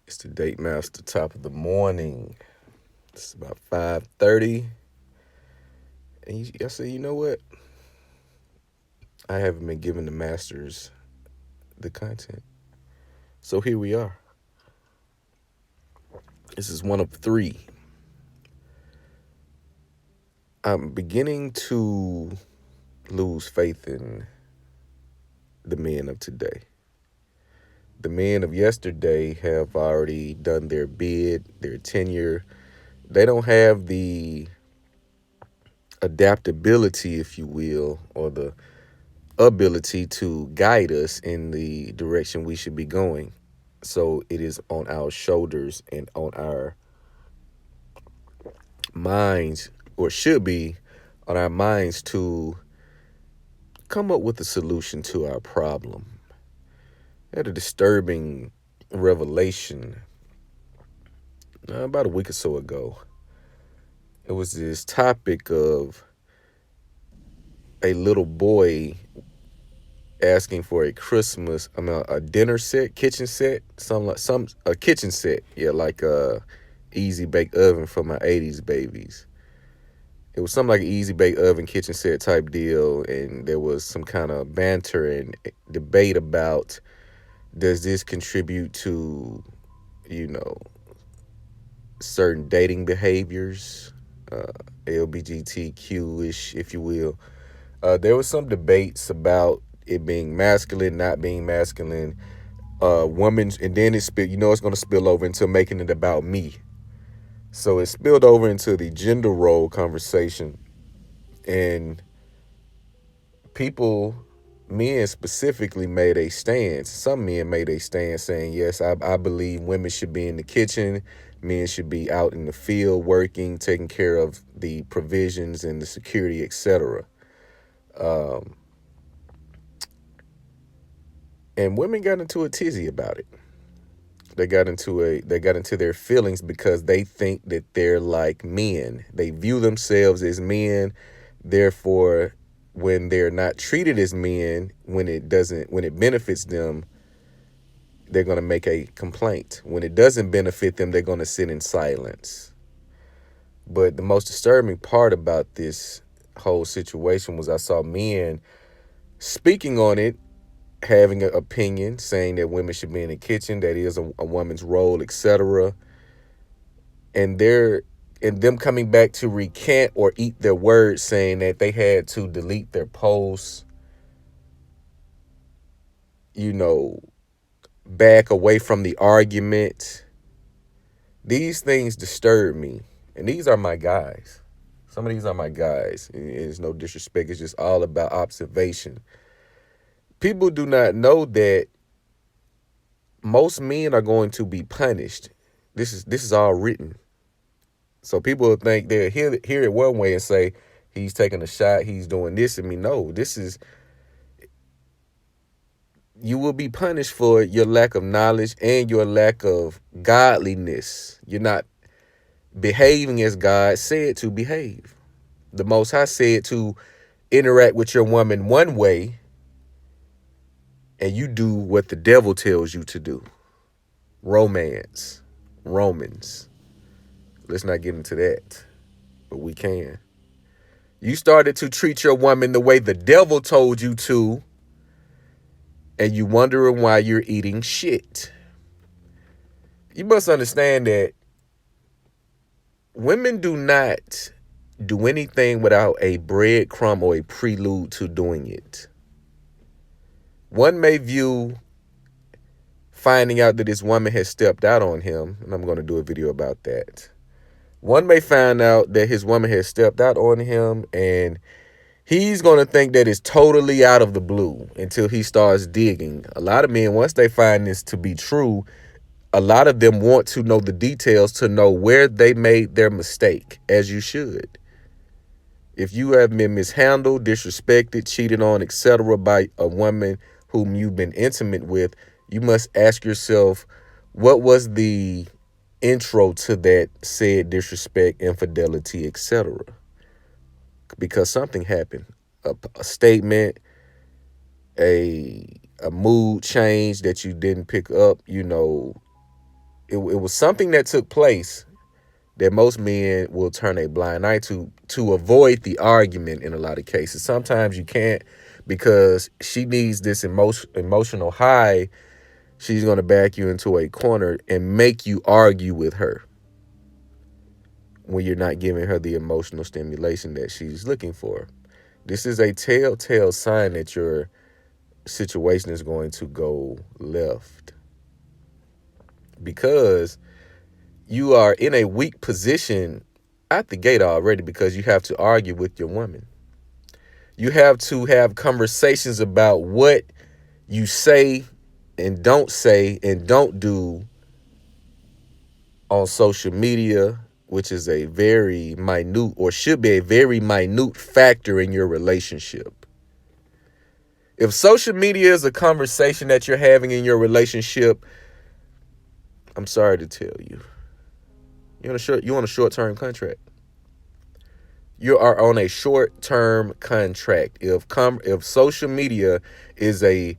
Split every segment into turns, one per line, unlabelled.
It's the Date Master, top of the morning. It's about 5:30. And I said, you know what? I haven't been giving the masters the content. So here we are. This is one of three. I'm beginning to lose faith in the men of today. The men of yesterday have already done their bid, their tenure. They don't have the adaptability, if you will, or the ability to guide us in the direction we should be going. So it is on our shoulders and on our minds, or should be on our minds, to come up with a solution to our problem. I had a disturbing revelation about a week or so ago. It was this topic of a little boy asking for a dinner set, kitchen set, a kitchen set, yeah, like a easy bake oven for my '80s babies. It was something like an easy bake oven kitchen set type deal, and there was some kind of banter and debate about, does this contribute to, you know, certain dating behaviors, LBGTQ-ish, if you will. There was some debates about it being masculine, not being masculine, women's, and then it's going to spill over into making it about me. So it spilled over into the gender role conversation, and people, men specifically, made a stance. Some men made a stance saying, yes, I believe women should be in the kitchen, men should be out in the field working, taking care of the provisions and the security, etc. Um, and women got into a tizzy about it. They got into their feelings because they think that they're like men. They view themselves as men. Therefore, when they're not treated as men, when it benefits them, they're going to make a complaint. When it doesn't benefit them, they're going to sit in silence. But the most disturbing part about this whole situation was I saw men speaking on it, having an opinion, saying that women should be in the kitchen, that is a woman's role, etc. And them coming back to recant or eat their words, saying that they had to delete their posts, you know, back away from the argument. These things disturb me. And these are my guys. Some of these are my guys. It's no disrespect. It's just all about observation. People do not know that most men are going to be punished. This is all written. So people will think they'll hear it one way and say, he's taking a shot, he's doing this. I mean, no, you will be punished for your lack of knowledge and your lack of godliness. You're not behaving as God said to behave. The Most High said to interact with your woman one way, and you do what the devil tells you to do. Romance, Romans. Let's not get into that, but we can. You started to treat your woman the way the devil told you to, and you wondering why you're eating shit. You must understand that women do not do anything without a breadcrumb or a prelude to doing it. One may view finding out that this woman has stepped out on him, and I'm going to do a video about that. One may find out that his woman has stepped out on him, and he's going to think that it's totally out of the blue until he starts digging. A lot of men, once they find this to be true, a lot of them want to know the details to know where they made their mistake, as you should. If you have been mishandled, disrespected, cheated on, etc. by a woman whom you've been intimate with, you must ask yourself, what was the intro to that said disrespect, infidelity, etc.? Because something happened. A statement, a mood change that you didn't pick up, it was something that took place that most men will turn a blind eye to avoid the argument in a lot of cases. Sometimes you can't because she needs this emotional high. She's going to back you into a corner and make you argue with her when you're not giving her the emotional stimulation that she's looking for. This is a telltale sign that your situation is going to go left because you are in a weak position at the gate already because you have to argue with your woman. You have to have conversations about what you say and don't do on social media, which is a very minute or should be a very minute factor in your relationship. If social media is a conversation that you're having in your relationship, I'm sorry to tell you, you want a short-term contract. You are on a short-term contract. If social media is a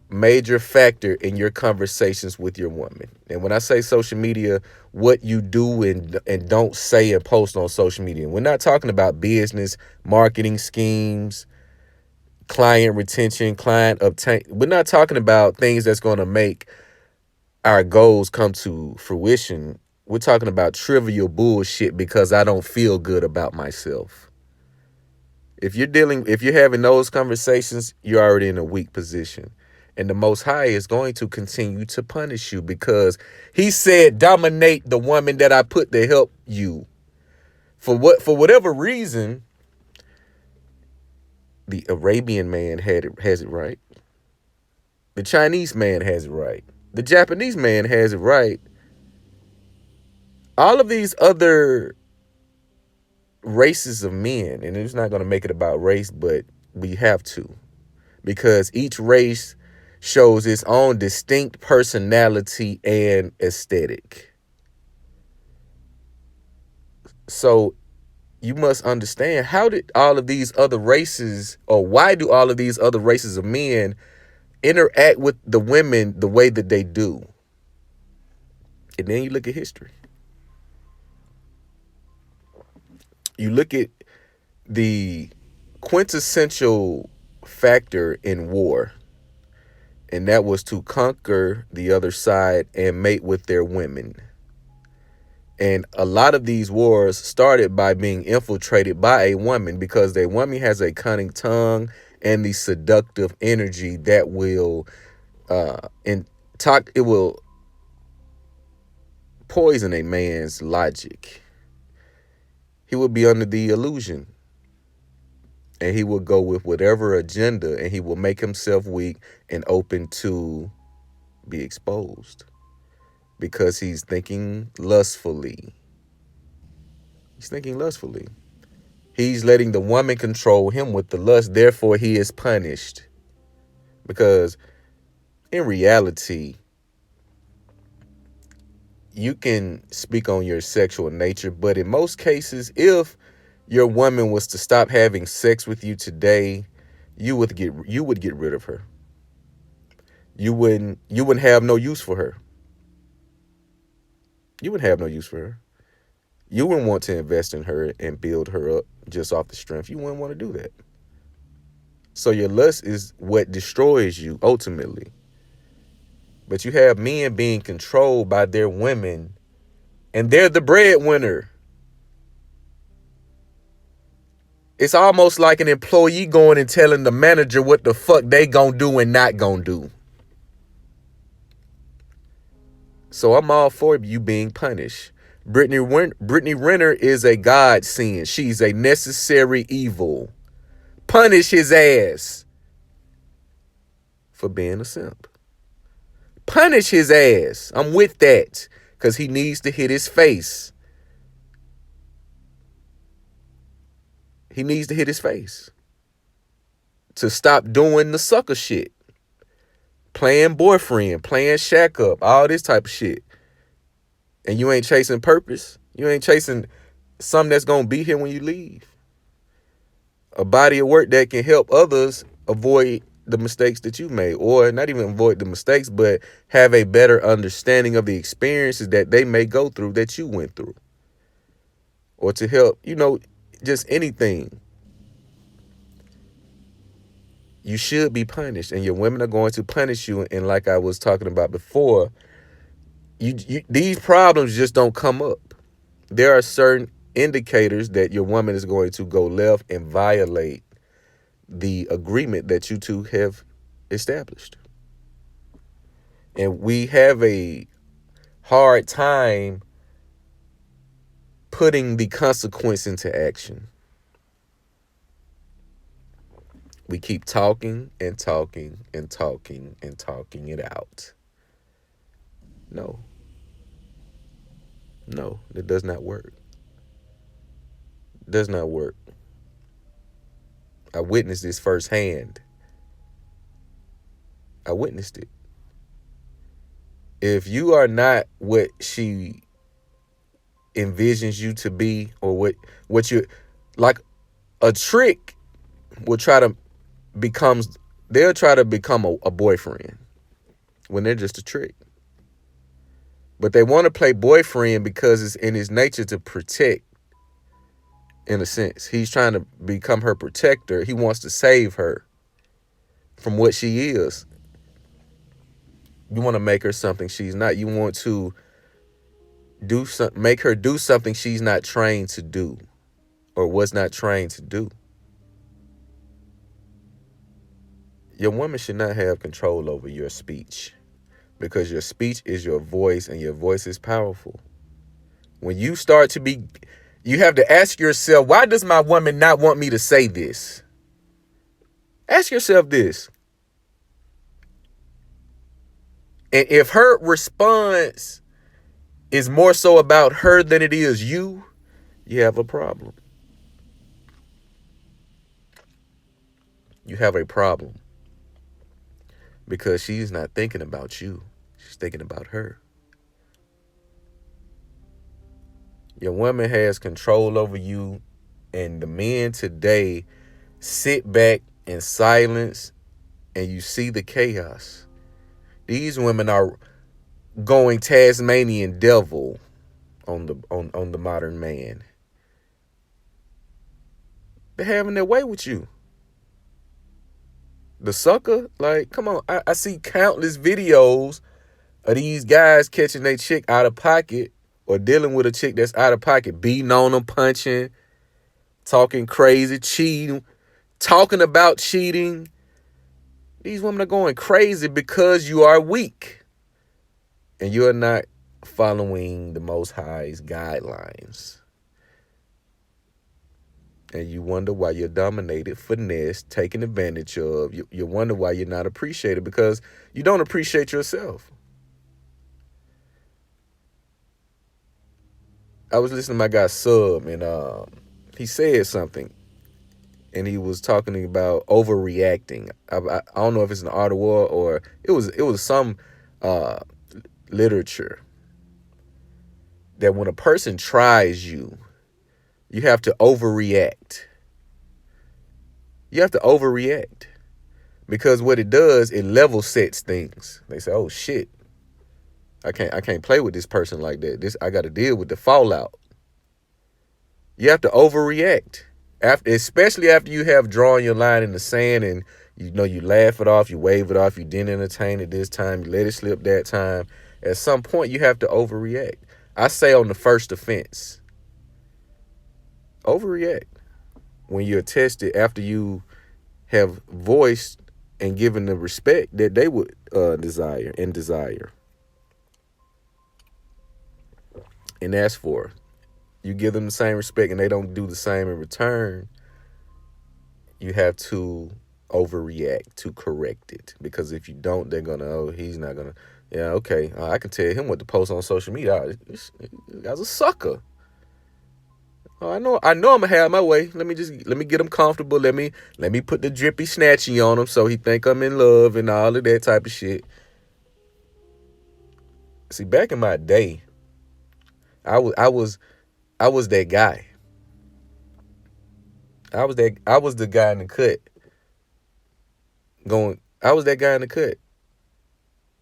major factor in your conversations with your woman, and when I say social media, what you do and don't say and post on social media, we're not talking about business, marketing schemes, client retention, client obtain. We're not talking about things that's going to make our goals come to fruition. We're talking about trivial bullshit because I don't feel good about myself. If you're having those conversations, you're already in a weak position. And the Most High is going to continue to punish you because he said, dominate the woman that I put to help you. For whatever reason, the Arabian man has it right. The Chinese man has it right. The Japanese man has it right. All of these other races of men, and it's not going to make it about race, but we have to, because each race shows its own distinct personality and aesthetic. So you must understand, how did all of these other races, or why do all of these other races of men interact with the women the way that they do? And then you look at history. You look at the quintessential factor in war, and that was to conquer the other side and mate with their women. And a lot of these wars started by being infiltrated by a woman because the woman has a cunning tongue and the seductive energy that will it will poison a man's logic. He will be under the illusion, and he will go with whatever agenda, and he will make himself weak and open to be exposed because he's thinking lustfully. He's letting the woman control him with the lust. Therefore, he is punished. Because in reality, you can speak on your sexual nature, but in most cases, if your woman was to stop having sex with you today, you would get rid of her. You wouldn't have no use for her. You wouldn't have no use for her. You wouldn't want to invest in her and build her up just off the strength. You wouldn't want to do that. So your lust is what destroys you ultimately. But you have men being controlled by their women, and they're the breadwinner. It's almost like an employee going and telling the manager what the fuck they gonna do and not gonna do. So I'm all for you being punished. Brittany Renner is a godsend. She's a necessary evil. Punish his ass for being a simp. Punish his ass. I'm with that. Because he needs to hit his face. He needs to hit his face. To stop doing the sucker shit. Playing boyfriend, playing shack up, all this type of shit. And you ain't chasing purpose. You ain't chasing something that's going to be here when you leave. A body of work that can help others avoid the mistakes that you made, or not even avoid the mistakes, but have a better understanding of the experiences that they may go through that you went through, or to help, just anything. You should be punished, and your women are going to punish you. And like I was talking about before, these problems just don't come up. There are certain indicators that your woman is going to go left and violate the agreement that you two have established. And we have a hard time putting the consequence into action. We keep talking and talking and talking and talking it out. No, no, that does not work. Does not work. I witnessed this firsthand. I witnessed it. If you are not what she envisions you to be, or what you like, a trick will try to becomes they'll try to become a boyfriend when they're just a trick. But they want to play boyfriend because it's in his nature to protect. In a sense, he's trying to become her protector. He wants to save her from what she is. You want to make her something she's not. You want to make her do something she's not trained to do, or was not trained to do. Your woman should not have control over your speech, because your speech is your voice, and your voice is powerful. When you start to be, you have to ask yourself, why does my woman not want me to say this? Ask yourself this. And if her response is more so about her than it is you have a problem. You have a problem. Because she's not thinking about you. She's thinking about her. Your woman has control over you, and the men today sit back in silence, and you see the chaos. These women are going Tasmanian devil on the modern man. They're having their way with you. The sucker, like, come on. I see countless videos of these guys catching their chick out of pocket, or dealing with a chick that's out of pocket, beating on them, punching, talking crazy, cheating, talking about cheating. These women are going crazy because you are weak and you are not following the Most High's guidelines. And you wonder why you're dominated, finessed, taken advantage of. You wonder why you're not appreciated, because you don't appreciate yourself. I was listening to my guy Sub, and he said something, and he was talking about overreacting. I don't know if it's an art of war, or it was some literature that when a person tries you, you have to overreact. You have to overreact, because what it does, it level sets things. They say, "Oh shit, I can't play with this person like that. I got to deal with the fallout." You have to overreact, especially after you have drawn your line in the sand, and you laugh it off, you wave it off, you didn't entertain it this time, you let it slip that time. At some point, you have to overreact. I say on the first offense, overreact when you're tested after you have voiced and given the respect that they would desire. And ask for. You give them the same respect and they don't do the same in return, you have to overreact to correct it. Because if you don't, they're going to, oh, he's not going to, yeah, okay, I can tell him what to post on social media. This guy's a sucker. Oh, I know I'm going to have my way. Let me get him comfortable. Let me put the drippy snatchy on him so he think I'm in love and all of that type of shit. See, back in my day, I was that guy. I was the guy in the cut going, I was that guy in the cut.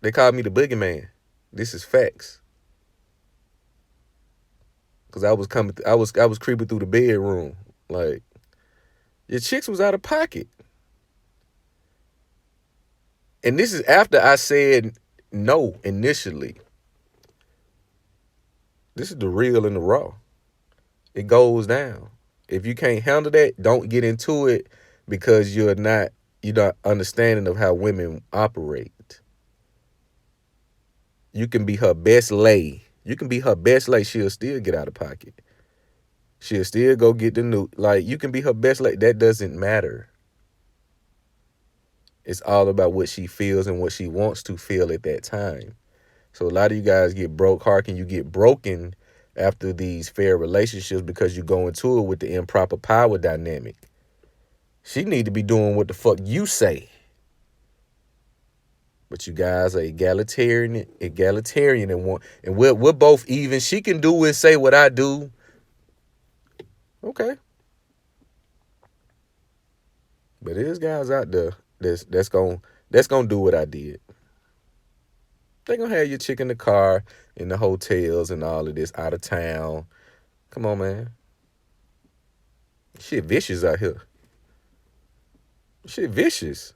They called me the boogeyman. This is facts. Cause I was coming, I was creeping through the bedroom. Like, your chicks was out of pocket. And this is after I said no initially. This is the real and the raw. It goes down. If you can't handle that, don't get into it because you're not understanding of how women operate. You can be her best lay. You can be her best lay. She'll still get out of pocket. She'll still go get the new. Like, you can be her best lay. That doesn't matter. It's all about what she feels and what she wants to feel at that time. So a lot of you guys get broke heart and you get broken after these fair relationships because you go into it with the improper power dynamic. She need to be doing what the fuck you say. But you guys are egalitarian and want, and we're both even. She can do and say what I do. Okay. But there's guys out there that's gonna do what I did. They gonna have your chick in the car, in the hotels and all of this, out of town. Come on, man. Shit vicious out here. Shit vicious.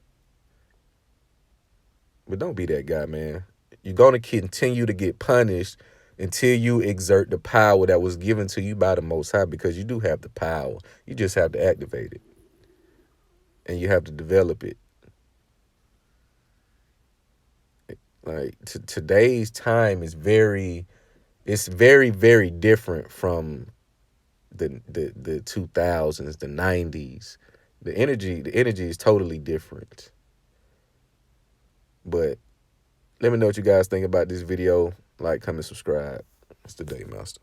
But don't be that guy, man. You're gonna continue to get punished until you exert the power that was given to you by the Most High, because you do have the power. You just have to activate it. And you have to develop it. Like, today's time is it's very, very different from the 2000s, the 90s. The energy is totally different. But let me know what you guys think about this video. Like, comment, subscribe. It's the Day Master.